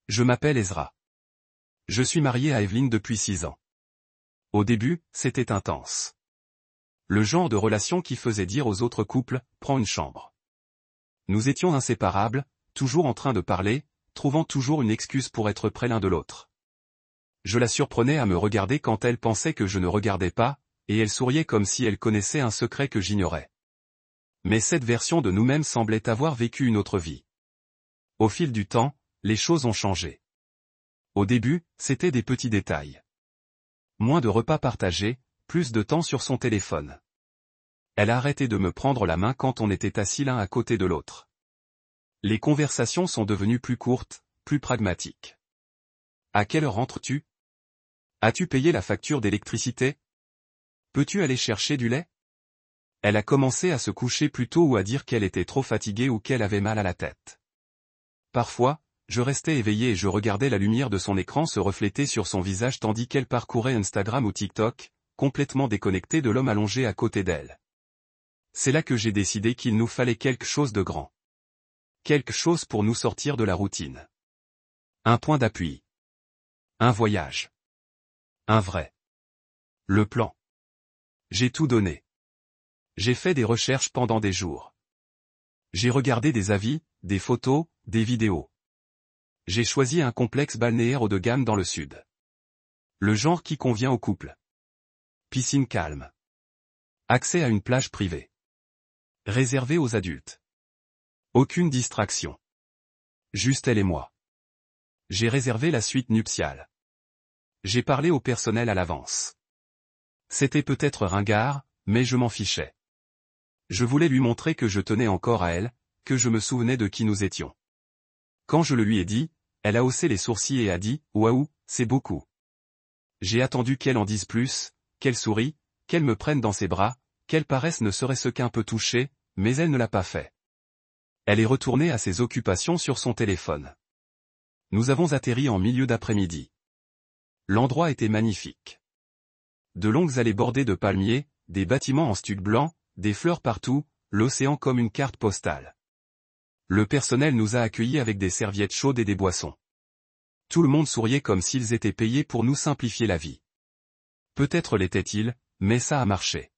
Je m'appelle Ezra. Je suis marié à Evelyne depuis 6 ans. Au début, c'était intense. Le genre de relation qui faisait dire aux autres couples, prends une chambre. Nous étions inséparables, toujours en train de parler, trouvant toujours une excuse pour être près l'un de l'autre. Je la surprenais à me regarder quand elle pensait que je ne regardais pas, et elle souriait comme si elle connaissait un secret que j'ignorais. Mais cette version de nous-mêmes semblait avoir vécu une autre vie. Au fil du temps, les choses ont changé. Au début, c'était des petits détails. Moins de repas partagés, plus de temps sur son téléphone. Elle a arrêté de me prendre la main quand on était assis l'un à côté de l'autre. Les conversations sont devenues plus courtes, plus pragmatiques. À quelle heure rentres-tu? As-tu payé la facture d'électricité? Peux-tu aller chercher du lait? Elle a commencé à se coucher plus tôt ou à dire qu'elle était trop fatiguée ou qu'elle avait mal à la tête. Parfois, je restais éveillé et je regardais la lumière de son écran se refléter sur son visage tandis qu'elle parcourait Instagram ou TikTok, complètement déconnectée de l'homme allongé à côté d'elle. C'est là que j'ai décidé qu'il nous fallait quelque chose de grand. Quelque chose pour nous sortir de la routine. Un point d'appui. Un voyage. Un vrai. Le plan. J'ai tout donné. J'ai fait des recherches pendant des jours. J'ai regardé des avis, des photos, des vidéos. J'ai choisi un complexe balnéaire haut de gamme dans le sud. Le genre qui convient au couple. Piscine calme. Accès à une plage privée. Réservée aux adultes. Aucune distraction. Juste elle et moi. J'ai réservé la suite nuptiale. J'ai parlé au personnel à l'avance. C'était peut-être ringard, mais je m'en fichais. Je voulais lui montrer que je tenais encore à elle, que je me souvenais de qui nous étions. Quand je le lui ai dit, elle a haussé les sourcils et a dit « Waouh, c'est beaucoup ». J'ai attendu qu'elle en dise plus, qu'elle sourie, qu'elle me prenne dans ses bras, qu'elle paraisse ne serait-ce qu'un peu touchée, mais elle ne l'a pas fait. Elle est retournée à ses occupations sur son téléphone. Nous avons atterri en milieu d'après-midi. L'endroit était magnifique. De longues allées bordées de palmiers, des bâtiments en stuc blanc, des fleurs partout, l'océan comme une carte postale. Le personnel nous a accueillis avec des serviettes chaudes et des boissons. Tout le monde souriait comme s'ils étaient payés pour nous simplifier la vie. Peut-être l'était-il, mais ça a marché.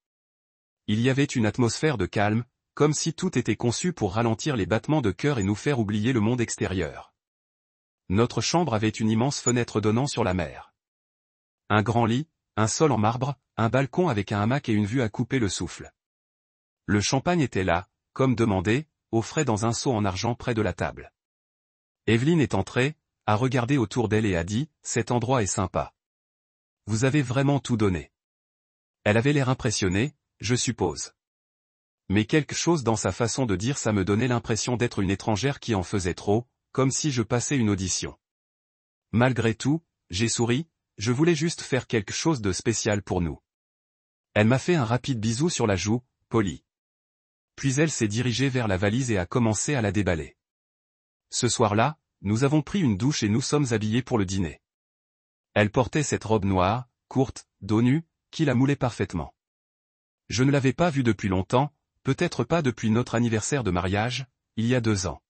Il y avait une atmosphère de calme, comme si tout était conçu pour ralentir les battements de cœur et nous faire oublier le monde extérieur. Notre chambre avait une immense fenêtre donnant sur la mer. Un grand lit, un sol en marbre, un balcon avec un hamac et une vue à couper le souffle. Le champagne était là, comme demandé, au frais dans un seau en argent près de la table. Evelyne est entrée, a regardé autour d'elle et a dit « Cet endroit est sympa. Vous avez vraiment tout donné. » Elle avait l'air impressionnée, je suppose. Mais quelque chose dans sa façon de dire ça me donnait l'impression d'être une étrangère qui en faisait trop, comme si je passais une audition. Malgré tout, j'ai souri, je voulais juste faire quelque chose de spécial pour nous. Elle m'a fait un rapide bisou sur la joue, poli. Puis elle s'est dirigée vers la valise et a commencé à la déballer. Ce soir-là, nous avons pris une douche et nous sommes habillés pour le dîner. Elle portait cette robe noire, courte, dos nu, qui la moulait parfaitement. Je ne l'avais pas vue depuis longtemps, peut-être pas depuis notre anniversaire de mariage, il y a 2 ans.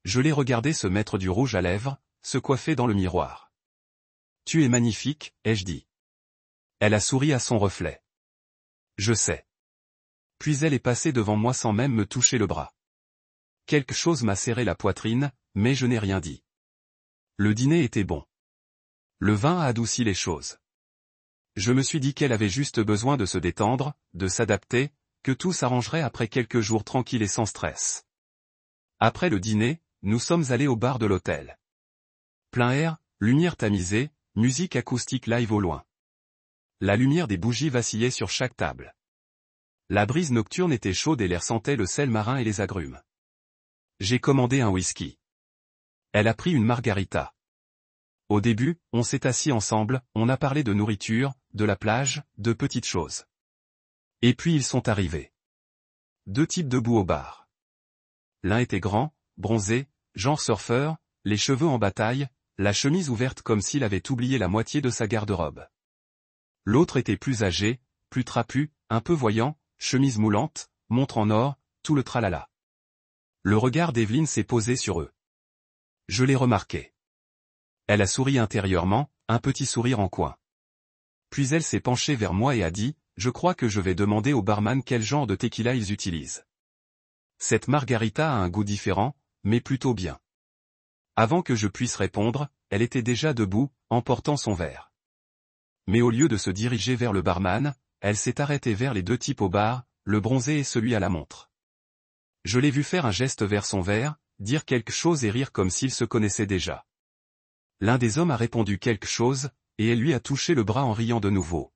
Je l'ai regardée se mettre du rouge à lèvres, se coiffer dans le miroir. « Tu es magnifique, ai-je dit. » Elle a souri à son reflet. « Je sais. » Puis elle est passée devant moi sans même me toucher le bras. Quelque chose m'a serré la poitrine, mais je n'ai rien dit. Le dîner était bon. Le vin a adouci les choses. Je me suis dit qu'elle avait juste besoin de se détendre, de s'adapter, que tout s'arrangerait après quelques jours tranquilles et sans stress. Après le dîner, nous sommes allés au bar de l'hôtel. Plein air, lumière tamisée, musique acoustique live au loin. La lumière des bougies vacillait sur chaque table. La brise nocturne était chaude et l'air sentait le sel marin et les agrumes. J'ai commandé un whisky. Elle a pris une margarita. Au début, on s'est assis ensemble, on a parlé de nourriture, de la plage, de petites choses. Et puis ils sont arrivés. 2 types debout au bar. L'un était grand, bronzé, genre surfeur, les cheveux en bataille, la chemise ouverte comme s'il avait oublié la moitié de sa garde-robe. L'autre était plus âgé, plus trapu, un peu voyant, chemise moulante, montre en or, tout le tralala. Le regard d'Evelyne s'est posé sur eux. Je l'ai remarqué. Elle a souri intérieurement, un petit sourire en coin. Puis elle s'est penchée vers moi et a dit, « Je crois que je vais demander au barman quel genre de tequila ils utilisent. Cette margarita a un goût différent, mais plutôt bien. » Avant que je puisse répondre, elle était déjà debout, emportant son verre. Mais au lieu de se diriger vers le barman, elle s'est arrêtée vers les deux types au bar, le bronzé et celui à la montre. Je l'ai vu faire un geste vers son verre, dire quelque chose et rire comme s'ils se connaissaient déjà. L'un des hommes a répondu quelque chose, et elle lui a touché le bras en riant de nouveau.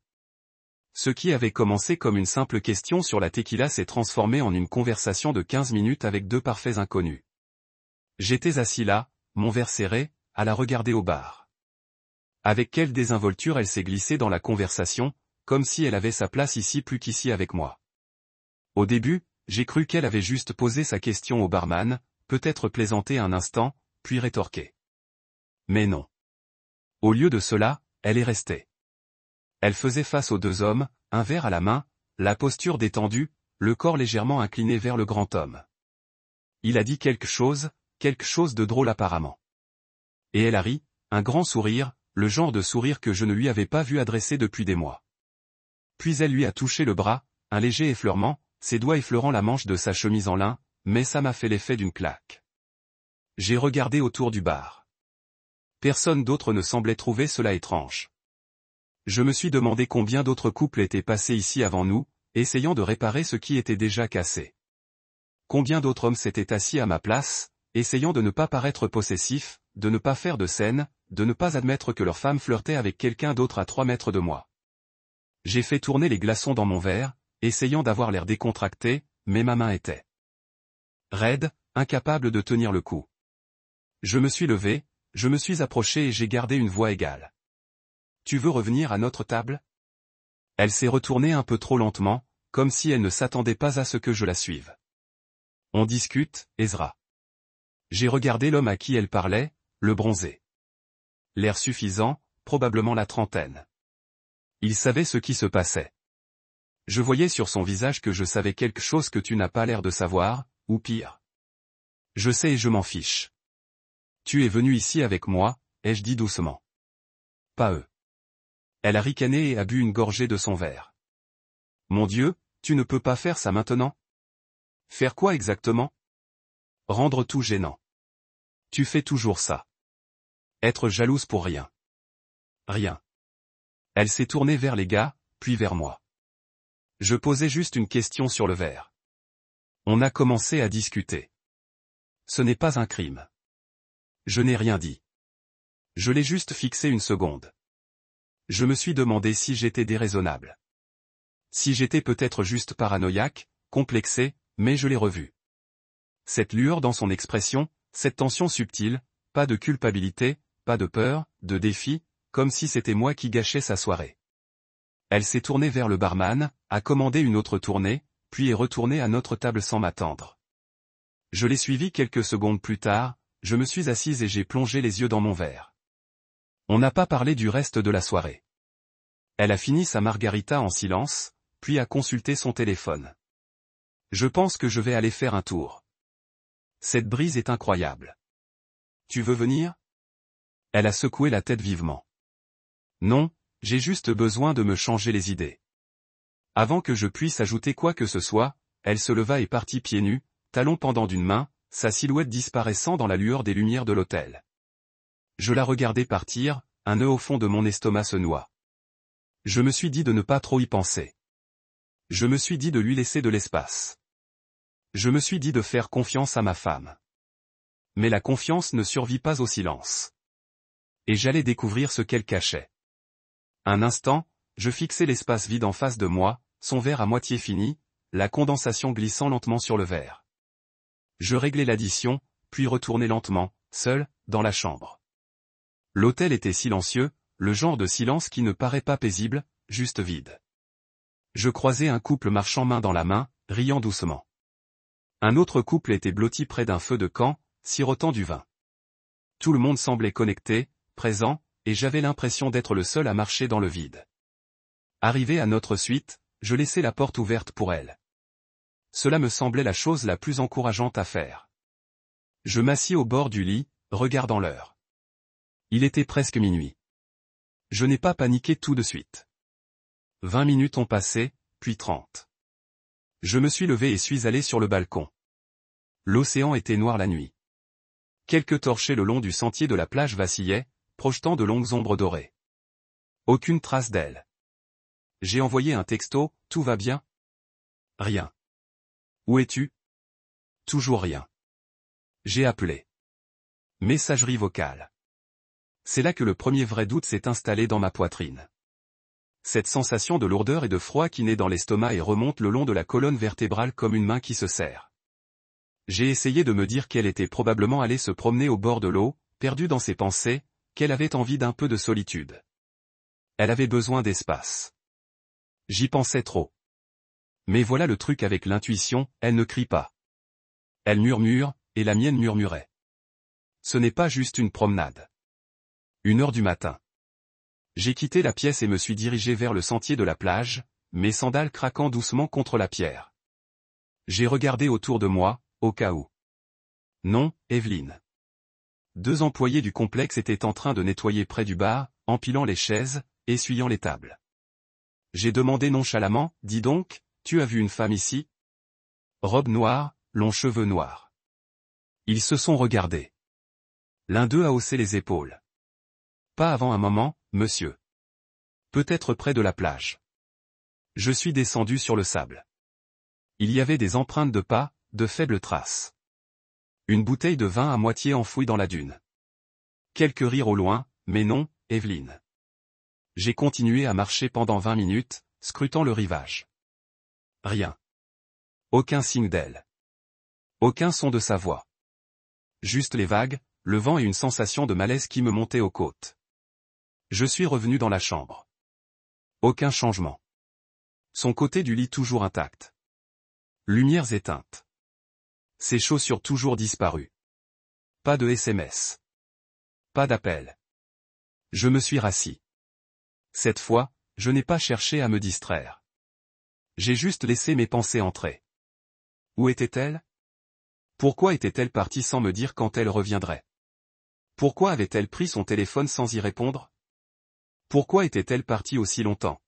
Ce qui avait commencé comme une simple question sur la tequila s'est transformé en une conversation de 15 minutes avec deux parfaits inconnus. J'étais assis là, mon verre serré, à la regarder au bar. Avec quelle désinvolture elle s'est glissée dans la conversation, comme si elle avait sa place ici plus qu'ici avec moi. Au début, j'ai cru qu'elle avait juste posé sa question au barman, peut-être plaisanté un instant, puis rétorqué. Mais non. Au lieu de cela, elle est restée. Elle faisait face aux deux hommes, un verre à la main, la posture détendue, le corps légèrement incliné vers le grand homme. Il a dit quelque chose de drôle apparemment. Et elle a ri, un grand sourire, le genre de sourire que je ne lui avais pas vu adresser depuis des mois. Puis elle lui a touché le bras, un léger effleurement, ses doigts effleurant la manche de sa chemise en lin, mais ça m'a fait l'effet d'une claque. J'ai regardé autour du bar. Personne d'autre ne semblait trouver cela étrange. Je me suis demandé combien d'autres couples étaient passés ici avant nous, essayant de réparer ce qui était déjà cassé. Combien d'autres hommes s'étaient assis à ma place, essayant de ne pas paraître possessifs, de ne pas faire de scène, de ne pas admettre que leur femme flirtait avec quelqu'un d'autre à 3 mètres de moi. J'ai fait tourner les glaçons dans mon verre, essayant d'avoir l'air décontracté, mais ma main était raide, incapable de tenir le coup. Je me suis levé, je me suis approché et j'ai gardé une voix égale. « Tu veux revenir à notre table ?» Elle s'est retournée un peu trop lentement, comme si elle ne s'attendait pas à ce que je la suive. « On discute, Ezra. » J'ai regardé l'homme à qui elle parlait, le bronzé. L'air suffisant, probablement la trentaine. Il savait ce qui se passait. Je voyais sur son visage que je savais quelque chose que tu n'as pas l'air de savoir, ou pire. Je sais et je m'en fiche. Tu es venu ici avec moi, ai-je dit doucement. Pas eux. Elle a ricané et a bu une gorgée de son verre. Mon Dieu, tu ne peux pas faire ça maintenant? Faire quoi exactement? Rendre tout gênant. Tu fais toujours ça. Être jalouse pour rien. Rien. Elle s'est tournée vers les gars, puis vers moi. Je posais juste une question sur le verre. On a commencé à discuter. Ce n'est pas un crime. Je n'ai rien dit. Je l'ai juste fixé une seconde. Je me suis demandé si j'étais déraisonnable. Si j'étais peut-être juste paranoïaque, complexé, mais je l'ai revu. Cette lueur dans son expression, cette tension subtile, pas de culpabilité, pas de peur, de défi, comme si c'était moi qui gâchais sa soirée. Elle s'est tournée vers le barman, a commandé une autre tournée, puis est retournée à notre table sans m'attendre. Je l'ai suivie quelques secondes plus tard, je me suis assise et j'ai plongé les yeux dans mon verre. On n'a pas parlé du reste de la soirée. Elle a fini sa margarita en silence, puis a consulté son téléphone. Je pense que je vais aller faire un tour. Cette brise est incroyable. Tu veux venir? Elle a secoué la tête vivement. Non, j'ai juste besoin de me changer les idées. Avant que je puisse ajouter quoi que ce soit, elle se leva et partit pieds nus, talons pendant d'une main, sa silhouette disparaissant dans la lueur des lumières de l'hôtel. Je la regardais partir, un nœud au fond de mon estomac se noua. Je me suis dit de ne pas trop y penser. Je me suis dit de lui laisser de l'espace. Je me suis dit de faire confiance à ma femme. Mais la confiance ne survit pas au silence. Et j'allais découvrir ce qu'elle cachait. Un instant, je fixais l'espace vide en face de moi, son verre à moitié fini, la condensation glissant lentement sur le verre. Je réglais l'addition, puis retournais lentement, seul, dans la chambre. L'hôtel était silencieux, le genre de silence qui ne paraît pas paisible, juste vide. Je croisais un couple marchant main dans la main, riant doucement. Un autre couple était blotti près d'un feu de camp, sirotant du vin. Tout le monde semblait connecté, présent, et j'avais l'impression d'être le seul à marcher dans le vide. Arrivé à notre suite, je laissai la porte ouverte pour elle. Cela me semblait la chose la plus encourageante à faire. Je m'assis au bord du lit, regardant l'heure. Il était presque minuit. Je n'ai pas paniqué tout de suite. 20 minutes ont passé, puis 30. Je me suis levé et suis allé sur le balcon. L'océan était noir la nuit. Quelques torchers le long du sentier de la plage vacillaient, projetant de longues ombres dorées. Aucune trace d'elle. J'ai envoyé un texto, tout va bien? Rien. Où es-tu? Toujours rien. J'ai appelé. Messagerie vocale. C'est là que le premier vrai doute s'est installé dans ma poitrine. Cette sensation de lourdeur et de froid qui naît dans l'estomac et remonte le long de la colonne vertébrale comme une main qui se serre. J'ai essayé de me dire qu'elle était probablement allée se promener au bord de l'eau, perdue dans ses pensées, qu'elle avait envie d'un peu de solitude. Elle avait besoin d'espace. J'y pensais trop. Mais voilà le truc avec l'intuition, elle ne crie pas. Elle murmure, et la mienne murmurait. Ce n'est pas juste une promenade. 1h du matin. J'ai quitté la pièce et me suis dirigé vers le sentier de la plage, mes sandales craquant doucement contre la pierre. J'ai regardé autour de moi, au cas où. Non, Evelyne. 2 employés du complexe étaient en train de nettoyer près du bar, empilant les chaises, essuyant les tables. J'ai demandé nonchalamment, dis donc, tu as vu une femme ici? Robe noire, longs cheveux noirs. Ils se sont regardés. L'un d'eux a haussé les épaules. Pas avant un moment, monsieur. Peut-être près de la plage. Je suis descendu sur le sable. Il y avait des empreintes de pas, de faibles traces. Une bouteille de vin à moitié enfouie dans la dune. Quelques rires au loin, mais non, Evelyne. J'ai continué à marcher pendant 20 minutes, scrutant le rivage. Rien. Aucun signe d'elle. Aucun son de sa voix. Juste les vagues, le vent et une sensation de malaise qui me montait aux côtes. Je suis revenu dans la chambre. Aucun changement. Son côté du lit toujours intact. Lumières éteintes. Ses chaussures toujours disparues. Pas de SMS. Pas d'appel. Je me suis rassis. Cette fois, je n'ai pas cherché à me distraire. J'ai juste laissé mes pensées entrer. Où était-elle? Pourquoi était-elle partie sans me dire quand elle reviendrait? Pourquoi avait-elle pris son téléphone sans y répondre? Pourquoi était-elle partie aussi longtemps?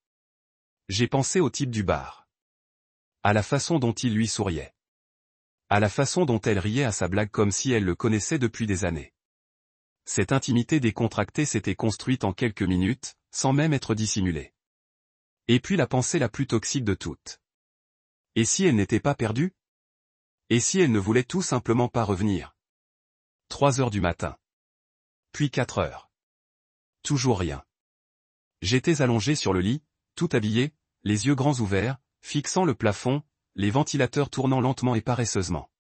J'ai pensé au type du bar. À la façon dont il lui souriait. À la façon dont elle riait à sa blague comme si elle le connaissait depuis des années. Cette intimité décontractée s'était construite en quelques minutes, sans même être dissimulée. Et puis la pensée la plus toxique de toutes. Et si elle n'était pas perdue? Et si elle ne voulait tout simplement pas revenir? 3 heures du matin. Puis 4 heures. Toujours rien. J'étais allongé sur le lit, tout habillé, les yeux grands ouverts, fixant le plafond, les ventilateurs tournant lentement et paresseusement.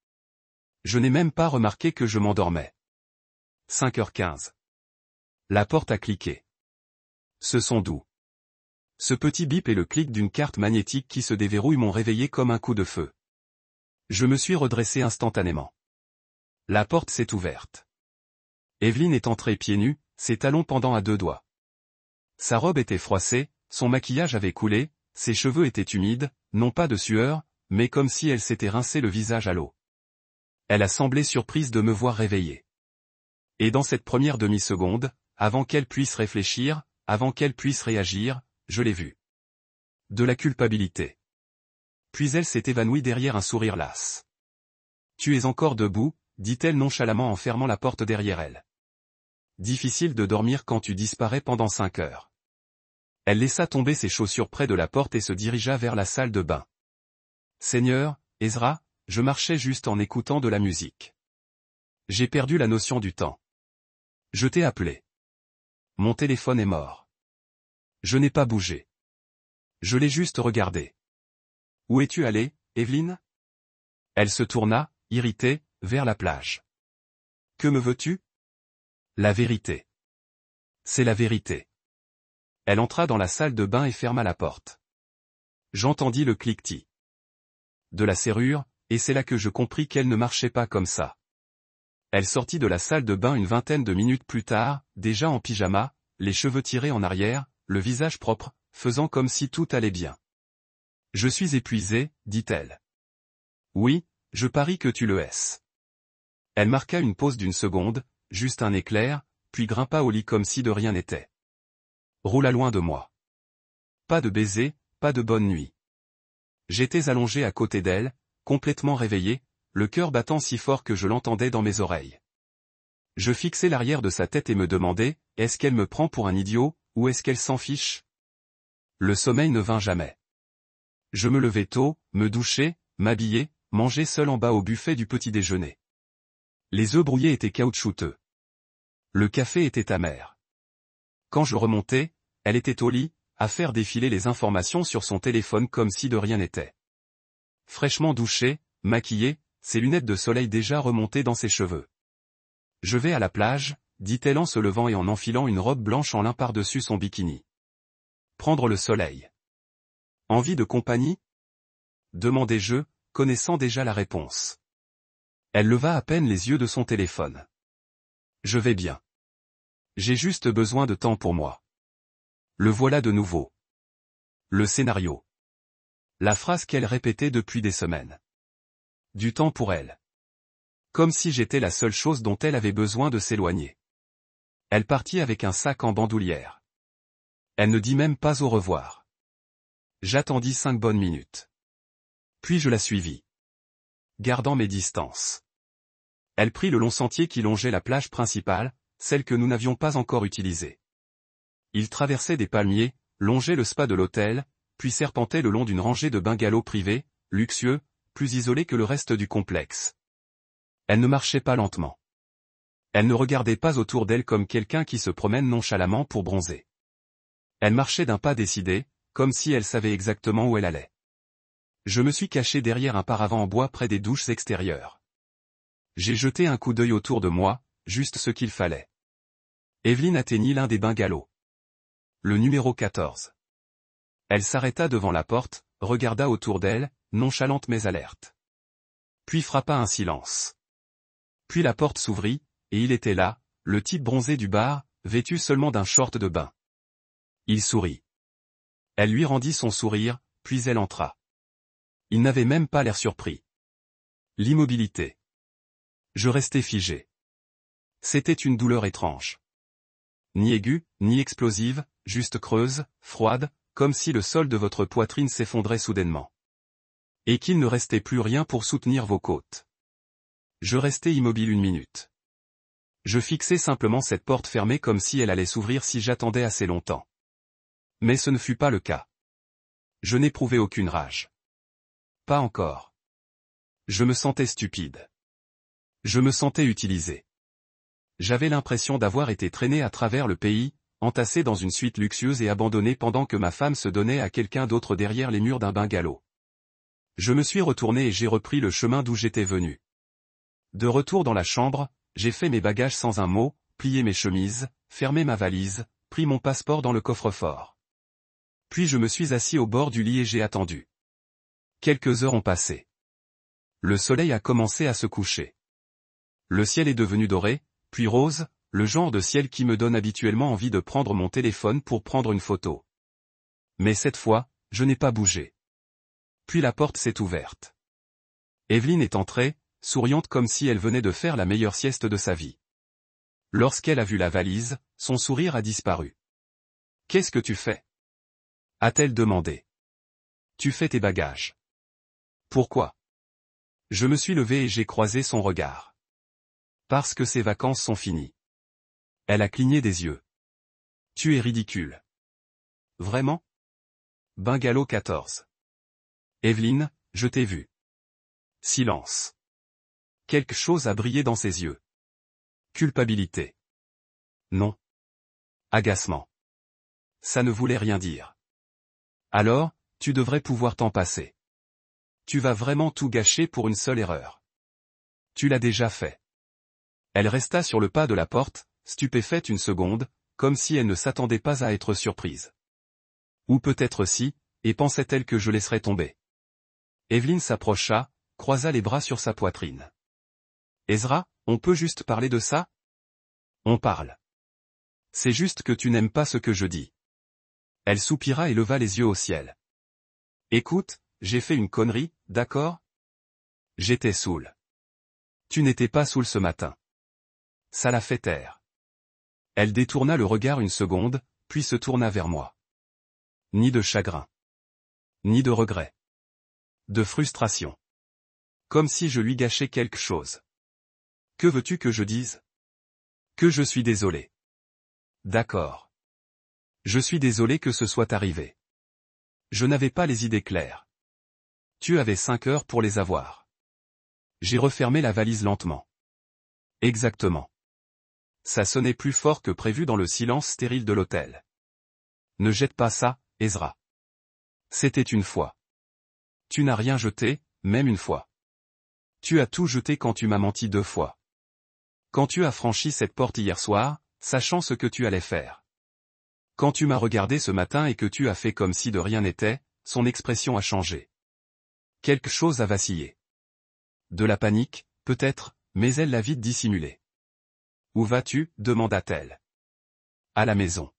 Je n'ai même pas remarqué que je m'endormais. 5h15. La porte a cliqué. Ce son doux. Ce petit bip et le clic d'une carte magnétique qui se déverrouille m'ont réveillé comme un coup de feu. Je me suis redressé instantanément. La porte s'est ouverte. Evelyne est entrée pieds nus, ses talons pendant à 2 doigts. Sa robe était froissée, son maquillage avait coulé, ses cheveux étaient humides, non pas de sueur, mais comme si elle s'était rincé le visage à l'eau. Elle a semblé surprise de me voir réveillé. Et dans cette première demi-seconde, avant qu'elle puisse réfléchir, avant qu'elle puisse réagir, je l'ai vue. De la culpabilité. Puis elle s'est évanouie derrière un sourire las. Tu es encore debout, dit-elle nonchalamment en fermant la porte derrière elle. Difficile de dormir quand tu disparais pendant 5 heures. Elle laissa tomber ses chaussures près de la porte et se dirigea vers la salle de bain. Seigneur, Ezra, je marchais juste en écoutant de la musique. J'ai perdu la notion du temps. Je t'ai appelé. Mon téléphone est mort. Je n'ai pas bougé. Je l'ai juste regardé. Où es-tu allée, Evelyne? Elle se tourna, irritée, vers la plage. Que me veux-tu? La vérité. C'est la vérité. Elle entra dans la salle de bain et ferma la porte. J'entendis le cliquetis de la serrure, et c'est là que je compris qu'elle ne marchait pas comme ça. Elle sortit de la salle de bain une vingtaine de minutes plus tard, déjà en pyjama, les cheveux tirés en arrière, le visage propre, faisant comme si tout allait bien. Je suis épuisée, dit-elle. Oui, je parie que tu le es. Elle marqua une pause d'1 seconde, juste un éclair, puis grimpa au lit comme si de rien n'était. Roula loin de moi. Pas de baiser, pas de bonne nuit. J'étais allongé à côté d'elle, complètement réveillé, le cœur battant si fort que je l'entendais dans mes oreilles. Je fixais l'arrière de sa tête et me demandais, est-ce qu'elle me prend pour un idiot, ou est-ce qu'elle s'en fiche? Le sommeil ne vint jamais. Je me levais tôt, me douchais, m'habillais, mangeais seul en bas au buffet du petit déjeuner. Les œufs brouillés étaient caoutchouteux. Le café était amer. Quand je remontais, elle était au lit, à faire défiler les informations sur son téléphone comme si de rien n'était. Fraîchement douchée, maquillée, ses lunettes de soleil déjà remontées dans ses cheveux. Je vais à la plage, dit-elle en se levant et en enfilant une robe blanche en lin par-dessus son bikini. Prendre le soleil. Envie de compagnie? Demandai-je, connaissant déjà la réponse. Elle leva à peine les yeux de son téléphone. Je vais bien. J'ai juste besoin de temps pour moi. Le voilà de nouveau. Le scénario. La phrase qu'elle répétait depuis des semaines. Du temps pour elle. Comme si j'étais la seule chose dont elle avait besoin de s'éloigner. Elle partit avec un sac en bandoulière. Elle ne dit même pas au revoir. J'attendis 5 bonnes minutes. Puis je la suivis. Gardant mes distances. Elle prit le long sentier qui longeait la plage principale, celle que nous n'avions pas encore utilisée. Il traversait des palmiers, longeait le spa de l'hôtel, puis serpentait le long d'une rangée de bungalows privés, luxueux, plus isolés que le reste du complexe. Elle ne marchait pas lentement. Elle ne regardait pas autour d'elle comme quelqu'un qui se promène nonchalamment pour bronzer. Elle marchait d'un pas décidé, comme si elle savait exactement où elle allait. Je me suis caché derrière un paravent en bois près des douches extérieures. J'ai jeté un coup d'œil autour de moi, juste ce qu'il fallait. Evelyne atteignit l'un des bungalows. Le numéro 14. Elle s'arrêta devant la porte, regarda autour d'elle, nonchalante mais alerte. Puis frappa un silence. Puis la porte s'ouvrit, et il était là, le type bronzé du bar, vêtu seulement d'un short de bain. Il sourit. Elle lui rendit son sourire, puis elle entra. Il n'avait même pas l'air surpris. L'immobilité. Je restai figé. C'était une douleur étrange. Ni aiguë, ni explosive, juste creuse, froide, comme si le sol de votre poitrine s'effondrait soudainement. Et qu'il ne restait plus rien pour soutenir vos côtes. Je restai immobile 1 minute. Je fixais simplement cette porte fermée comme si elle allait s'ouvrir si j'attendais assez longtemps. Mais ce ne fut pas le cas. Je n'éprouvais aucune rage. Pas encore. Je me sentais stupide. Je me sentais utilisé. J'avais l'impression d'avoir été traîné à travers le pays, entassé dans une suite luxueuse et abandonné pendant que ma femme se donnait à quelqu'un d'autre derrière les murs d'un bungalow. Je me suis retourné et j'ai repris le chemin d'où j'étais venu. De retour dans la chambre, j'ai fait mes bagages sans un mot, plié mes chemises, fermé ma valise, pris mon passeport dans le coffre-fort. Puis je me suis assis au bord du lit et j'ai attendu. Quelques heures ont passé. Le soleil a commencé à se coucher. Le ciel est devenu doré, puis rose, le genre de ciel qui me donne habituellement envie de prendre mon téléphone pour prendre une photo. Mais cette fois, je n'ai pas bougé. Puis la porte s'est ouverte. Evelyne est entrée, souriante comme si elle venait de faire la meilleure sieste de sa vie. Lorsqu'elle a vu la valise, son sourire a disparu. « Qu'est-ce que tu fais » a-t-elle demandé. « Tu fais tes bagages. » Pourquoi? Je me suis levé et j'ai croisé son regard. Parce que ses vacances sont finies. Elle a cligné des yeux. Tu es ridicule. Vraiment? Bungalow 14. Evelyne, je t'ai vu. Silence. Quelque chose a brillé dans ses yeux. Culpabilité. Non. Agacement. Ça ne voulait rien dire. Alors, tu devrais pouvoir t'en passer. Tu vas vraiment tout gâcher pour une seule erreur. Tu l'as déjà fait. Elle resta sur le pas de la porte, stupéfaite 1 seconde, comme si elle ne s'attendait pas à être surprise. Ou peut-être si, et pensait-elle que je laisserais tomber. Evelyne s'approcha, croisa les bras sur sa poitrine. Ezra, on peut juste parler de ça? On parle. C'est juste que tu n'aimes pas ce que je dis. Elle soupira et leva les yeux au ciel. Écoute, j'ai fait une connerie, d'accord? J'étais saoul. Tu n'étais pas saoul ce matin. Ça l'a fait taire. Elle détourna le regard une seconde, puis se tourna vers moi. Ni de chagrin. Ni de regret. De frustration. Comme si je lui gâchais quelque chose. Que veux-tu que je dise? Que je suis désolé. D'accord. Je suis désolé que ce soit arrivé. Je n'avais pas les idées claires. Tu avais 5 heures pour les avoir. J'ai refermé la valise lentement. Exactement. Ça sonnait plus fort que prévu dans le silence stérile de l'hôtel. Ne jette pas ça, Ezra. C'était une fois. Tu n'as rien jeté, même une fois. Tu as tout jeté quand tu m'as menti 2 fois. Quand tu as franchi cette porte hier soir, sachant ce que tu allais faire. Quand tu m'as regardé ce matin et que tu as fait comme si de rien n'était, son expression a changé. Quelque chose a vacillé. De la panique, peut-être, mais elle l'a vite dissimulé. Où vas-tu? Demanda-t-elle. À la maison.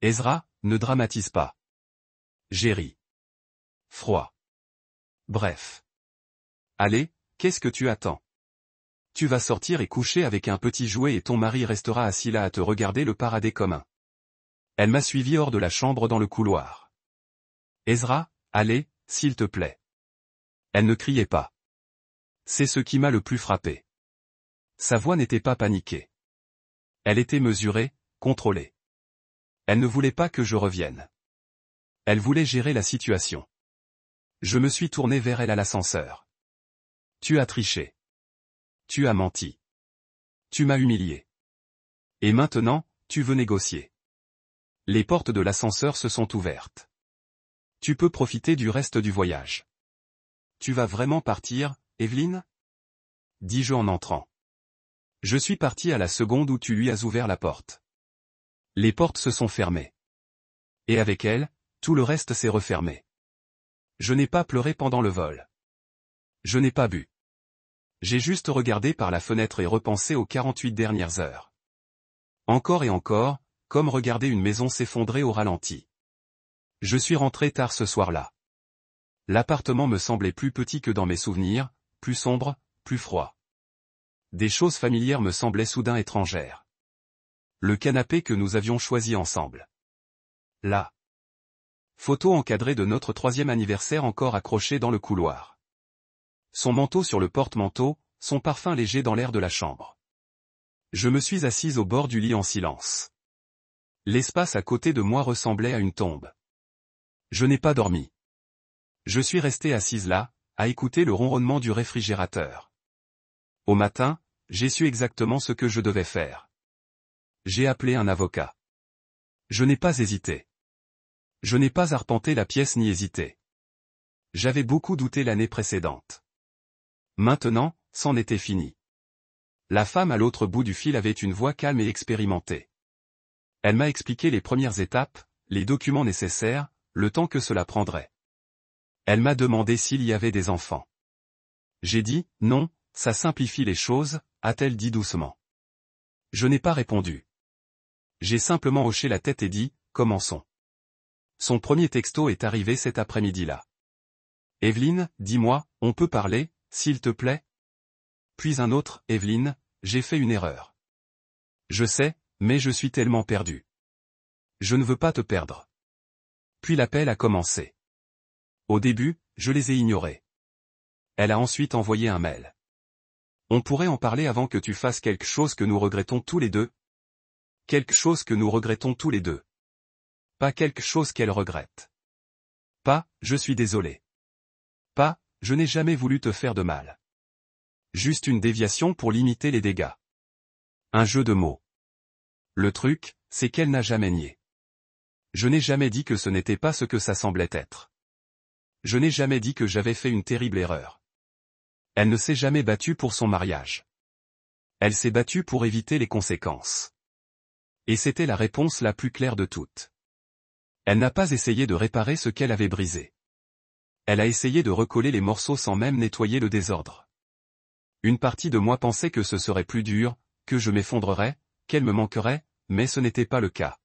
Ezra, ne dramatise pas. J'ai ri. Froid. Bref. Allez, qu'est-ce que tu attends? Tu vas sortir et coucher avec un petit jouet et ton mari restera assis là à te regarder le paradis commun. Elle m'a suivi hors de la chambre dans le couloir. Ezra, allez, s'il te plaît. Elle ne criait pas. C'est ce qui m'a le plus frappé. Sa voix n'était pas paniquée. Elle était mesurée, contrôlée. Elle ne voulait pas que je revienne. Elle voulait gérer la situation. Je me suis tourné vers elle à l'ascenseur. Tu as triché. Tu as menti. Tu m'as humilié. Et maintenant, tu veux négocier. Les portes de l'ascenseur se sont ouvertes. Tu peux profiter du reste du voyage. Tu vas vraiment partir, Evelyne? Dis-je en entrant. Je suis parti à la seconde où tu lui as ouvert la porte. Les portes se sont fermées. Et avec elles, tout le reste s'est refermé. Je n'ai pas pleuré pendant le vol. Je n'ai pas bu. J'ai juste regardé par la fenêtre et repensé aux 48 dernières heures. Encore et encore, comme regarder une maison s'effondrer au ralenti. Je suis rentré tard ce soir-là. L'appartement me semblait plus petit que dans mes souvenirs, plus sombre, plus froid. Des choses familières me semblaient soudain étrangères. Le canapé que nous avions choisi ensemble. Là. Photo encadrée de notre 3e anniversaire encore accrochée dans le couloir. Son manteau sur le porte-manteau, son parfum léger dans l'air de la chambre. Je me suis assise au bord du lit en silence. L'espace à côté de moi ressemblait à une tombe. Je n'ai pas dormi. Je suis restée assise là, à écouter le ronronnement du réfrigérateur. Au matin, j'ai su exactement ce que je devais faire. J'ai appelé un avocat. Je n'ai pas hésité. Je n'ai pas arpenté la pièce ni hésité. J'avais beaucoup douté l'année précédente. Maintenant, c'en était fini. La femme à l'autre bout du fil avait une voix calme et expérimentée. Elle m'a expliqué les premières étapes, les documents nécessaires, le temps que cela prendrait. Elle m'a demandé s'il y avait des enfants. J'ai dit, non, ça simplifie les choses, a-t-elle dit doucement. Je n'ai pas répondu. J'ai simplement hoché la tête et dit, commençons. Son premier texto est arrivé cet après-midi-là. Evelyne, dis-moi, on peut parler, s'il te plaît? Puis un autre, Evelyne, j'ai fait une erreur. Je sais, mais je suis tellement perdu. Je ne veux pas te perdre. Puis l'appel a commencé. Au début, je les ai ignorés. Elle a ensuite envoyé un mail. On pourrait en parler avant que tu fasses quelque chose que nous regrettons tous les deux. Quelque chose que nous regrettons tous les deux. Pas quelque chose qu'elle regrette. Pas, je suis désolé. Pas, je n'ai jamais voulu te faire de mal. Juste une déviation pour limiter les dégâts. Un jeu de mots. Le truc, c'est qu'elle n'a jamais nié. Je n'ai jamais dit que ce n'était pas ce que ça semblait être. Je n'ai jamais dit que j'avais fait une terrible erreur. Elle ne s'est jamais battue pour son mariage. Elle s'est battue pour éviter les conséquences. Et c'était la réponse la plus claire de toutes. Elle n'a pas essayé de réparer ce qu'elle avait brisé. Elle a essayé de recoller les morceaux sans même nettoyer le désordre. Une partie de moi pensait que ce serait plus dur, que je m'effondrerais, qu'elle me manquerait, mais ce n'était pas le cas.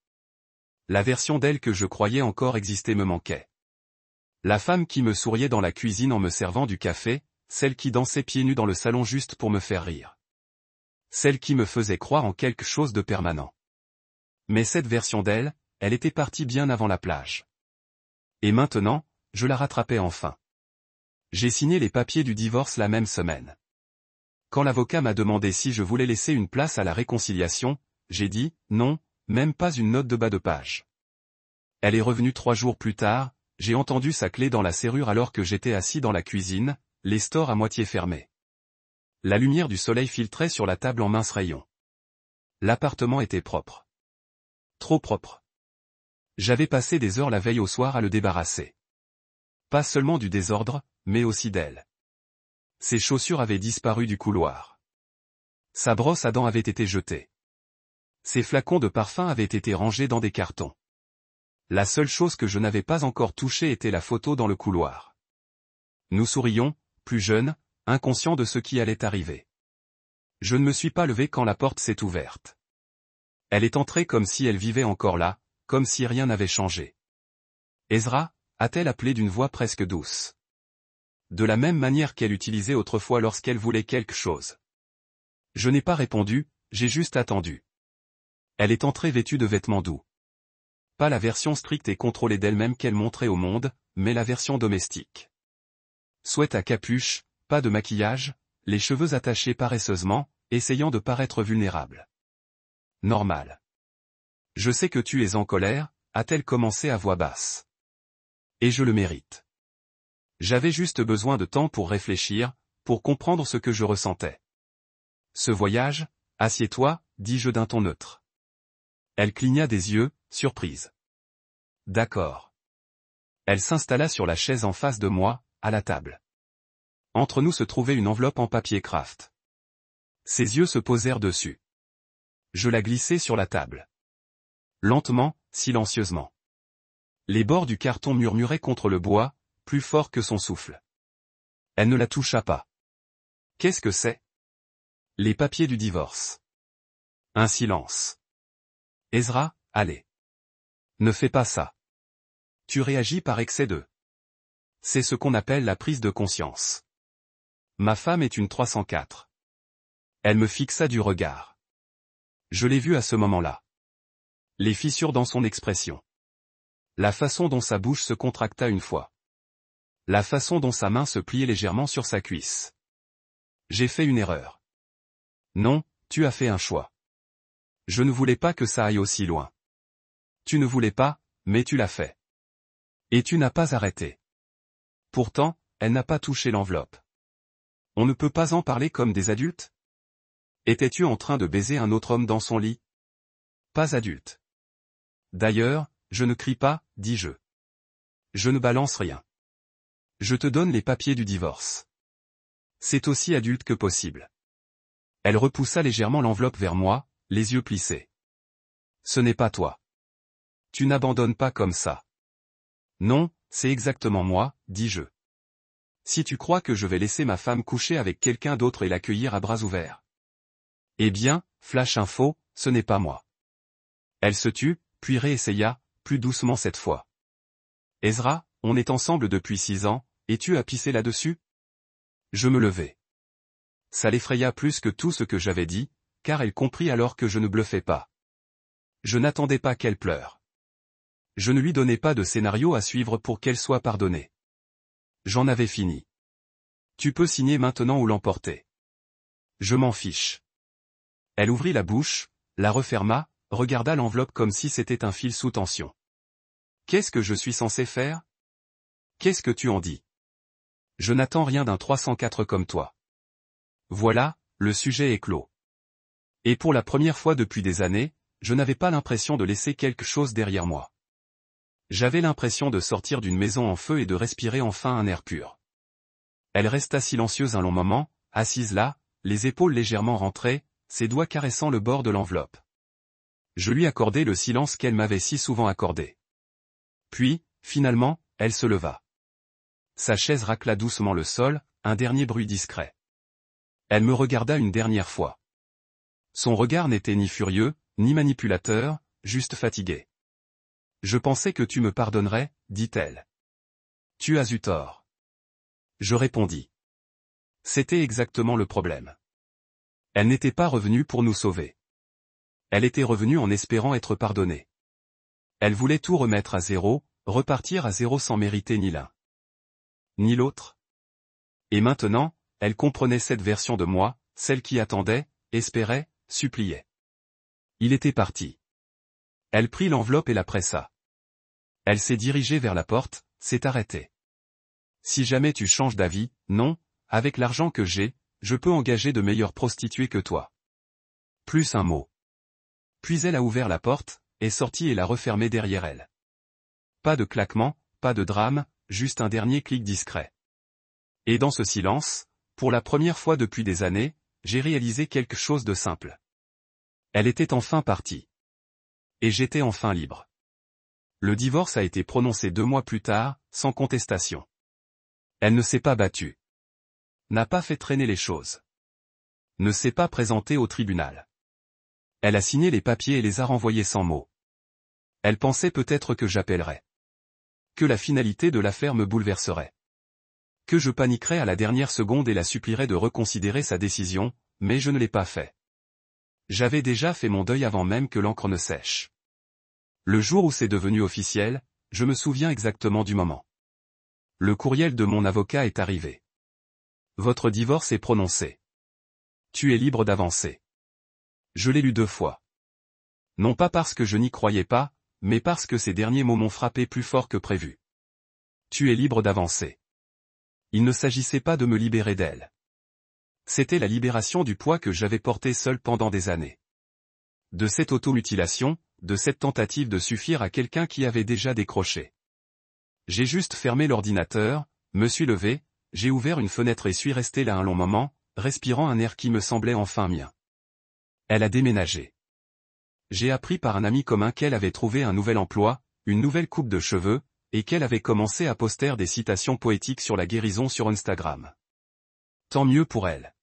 La version d'elle que je croyais encore exister me manquait. La femme qui me souriait dans la cuisine en me servant du café, celle qui dansait pieds nus dans le salon juste pour me faire rire. Celle qui me faisait croire en quelque chose de permanent. Mais cette version d'elle, elle était partie bien avant la plage. Et maintenant, je la rattrapais enfin. J'ai signé les papiers du divorce la même semaine. Quand l'avocat m'a demandé si je voulais laisser une place à la réconciliation, j'ai dit, non, même pas une note de bas de page. Elle est revenue 3 jours plus tard, j'ai entendu sa clé dans la serrure alors que j'étais assis dans la cuisine, les stores à moitié fermés. La lumière du soleil filtrait sur la table en minces rayons. L'appartement était propre. Trop propre. J'avais passé des heures la veille au soir à le débarrasser. Pas seulement du désordre, mais aussi d'elle. Ses chaussures avaient disparu du couloir. Sa brosse à dents avait été jetée. Ses flacons de parfum avaient été rangés dans des cartons. La seule chose que je n'avais pas encore touchée était la photo dans le couloir. Nous sourions, plus jeunes, inconscients de ce qui allait arriver. Je ne me suis pas levé quand la porte s'est ouverte. Elle est entrée comme si elle vivait encore là, comme si rien n'avait changé. « Ezra » a-t-elle appelé d'une voix presque douce. De la même manière qu'elle utilisait autrefois lorsqu'elle voulait quelque chose. Je n'ai pas répondu, j'ai juste attendu. Elle est entrée vêtue de vêtements doux. Pas la version stricte et contrôlée d'elle-même qu'elle montrait au monde, mais la version domestique. Sweat à capuche, pas de maquillage, les cheveux attachés paresseusement, essayant de paraître vulnérable. Normal. Je sais que tu es en colère, a-t-elle commencé à voix basse. Et je le mérite. J'avais juste besoin de temps pour réfléchir, pour comprendre ce que je ressentais. Ce voyage, assieds-toi, dis-je d'un ton neutre. Elle cligna des yeux, surprise. D'accord. Elle s'installa sur la chaise en face de moi, à la table. Entre nous se trouvait une enveloppe en papier craft. Ses yeux se posèrent dessus. Je la glissai sur la table. Lentement, silencieusement. Les bords du carton murmuraient contre le bois, plus fort que son souffle. Elle ne la toucha pas. Qu'est-ce que c'est? Les papiers du divorce. Un silence. Ezra, allez. Ne fais pas ça. Tu réagis par excès de. C'est ce qu'on appelle la prise de conscience. Ma femme est une 304. Elle me fixa du regard. Je l'ai vue à ce moment-là. Les fissures dans son expression. La façon dont sa bouche se contracta une fois. La façon dont sa main se pliait légèrement sur sa cuisse. J'ai fait une erreur. Non, tu as fait un choix. Je ne voulais pas que ça aille aussi loin. Tu ne voulais pas, mais tu l'as fait. Et tu n'as pas arrêté. Pourtant, elle n'a pas touché l'enveloppe. On ne peut pas en parler comme des adultes? Étais-tu en train de baiser un autre homme dans son lit? Pas adulte. D'ailleurs, je ne crie pas, dis-je. Je ne balance rien. Je te donne les papiers du divorce. C'est aussi adulte que possible. Elle repoussa légèrement l'enveloppe vers moi, les yeux plissés. Ce n'est pas toi. Tu n'abandonnes pas comme ça. Non, c'est exactement moi, dis-je. Si tu crois que je vais laisser ma femme coucher avec quelqu'un d'autre et l'accueillir à bras ouverts. Eh bien, flash info, ce n'est pas moi. Elle se tut, puis réessaya, plus doucement cette fois. Ezra, on est ensemble depuis 6 ans, et tu as pissé là-dessus? Je me levai. Ça l'effraya plus que tout ce que j'avais dit, car elle comprit alors que je ne bluffais pas. Je n'attendais pas qu'elle pleure. Je ne lui donnais pas de scénario à suivre pour qu'elle soit pardonnée. J'en avais fini. Tu peux signer maintenant ou l'emporter. Je m'en fiche. Elle ouvrit la bouche, la referma, regarda l'enveloppe comme si c'était un fil sous tension. Qu'est-ce que je suis censé faire? Qu'est-ce que tu en dis? Je n'attends rien d'un 304 comme toi. Voilà, le sujet est clos. Et pour la première fois depuis des années, je n'avais pas l'impression de laisser quelque chose derrière moi. J'avais l'impression de sortir d'une maison en feu et de respirer enfin un air pur. Elle resta silencieuse un long moment, assise là, les épaules légèrement rentrées, ses doigts caressant le bord de l'enveloppe. Je lui accordai le silence qu'elle m'avait si souvent accordé. Puis, finalement, elle se leva. Sa chaise racla doucement le sol, un dernier bruit discret. Elle me regarda une dernière fois. Son regard n'était ni furieux, ni manipulateur, juste fatigué. Je pensais que tu me pardonnerais, dit-elle. Tu as eu tort. Je répondis. C'était exactement le problème. Elle n'était pas revenue pour nous sauver. Elle était revenue en espérant être pardonnée. Elle voulait tout remettre à zéro, repartir à zéro sans mériter ni l'un ni l'autre. Et maintenant, elle comprenait cette version de moi, celle qui attendait, espérait, suppliait. Il était parti. Elle prit l'enveloppe et la pressa. Elle s'est dirigée vers la porte, s'est arrêtée. Si jamais tu changes d'avis, non, avec l'argent que j'ai, je peux engager de meilleures prostituées que toi. Plus un mot. Puis elle a ouvert la porte, est sortie et l'a refermée derrière elle. Pas de claquement, pas de drame, juste un dernier clic discret. Et dans ce silence, pour la première fois depuis des années, j'ai réalisé quelque chose de simple. Elle était enfin partie. Et j'étais enfin libre. Le divorce a été prononcé 2 mois plus tard, sans contestation. Elle ne s'est pas battue. N'a pas fait traîner les choses. Ne s'est pas présentée au tribunal. Elle a signé les papiers et les a renvoyés sans mots. Elle pensait peut-être que j'appellerais. Que la finalité de l'affaire me bouleverserait. Que je paniquerais à la dernière seconde et la supplierais de reconsidérer sa décision, mais je ne l'ai pas fait. J'avais déjà fait mon deuil avant même que l'encre ne sèche. Le jour où c'est devenu officiel, je me souviens exactement du moment. Le courriel de mon avocat est arrivé. Votre divorce est prononcé. Tu es libre d'avancer. Je l'ai lu 2 fois. Non pas parce que je n'y croyais pas, mais parce que ces derniers mots m'ont frappé plus fort que prévu. Tu es libre d'avancer. Il ne s'agissait pas de me libérer d'elle. C'était la libération du poids que j'avais porté seul pendant des années. De cette automutilation, de cette tentative de suffire à quelqu'un qui avait déjà décroché. J'ai juste fermé l'ordinateur, me suis levé, j'ai ouvert une fenêtre et suis resté là un long moment, respirant un air qui me semblait enfin mien. Elle a déménagé. J'ai appris par un ami commun qu'elle avait trouvé un nouvel emploi, une nouvelle coupe de cheveux, et qu'elle avait commencé à poster des citations poétiques sur la guérison sur Instagram. Tant mieux pour elle.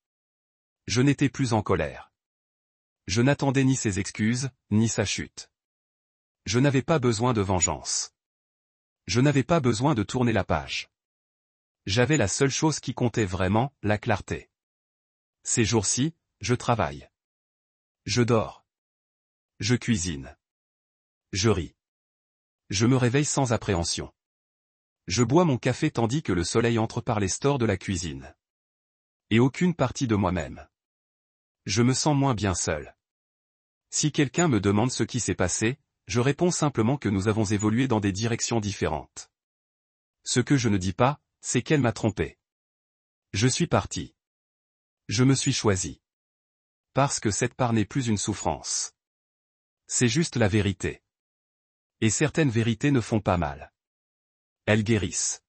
Je n'étais plus en colère. Je n'attendais ni ses excuses, ni sa chute. Je n'avais pas besoin de vengeance. Je n'avais pas besoin de tourner la page. J'avais la seule chose qui comptait vraiment, la clarté. Ces jours-ci, je travaille. Je dors. Je cuisine. Je ris. Je me réveille sans appréhension. Je bois mon café tandis que le soleil entre par les stores de la cuisine. Et aucune partie de moi-même. Je me sens moins bien seul. Si quelqu'un me demande ce qui s'est passé, je réponds simplement que nous avons évolué dans des directions différentes. Ce que je ne dis pas, c'est qu'elle m'a trompé. Je suis parti. Je me suis choisi. Parce que cette part n'est plus une souffrance. C'est juste la vérité. Et certaines vérités ne font pas mal. Elles guérissent.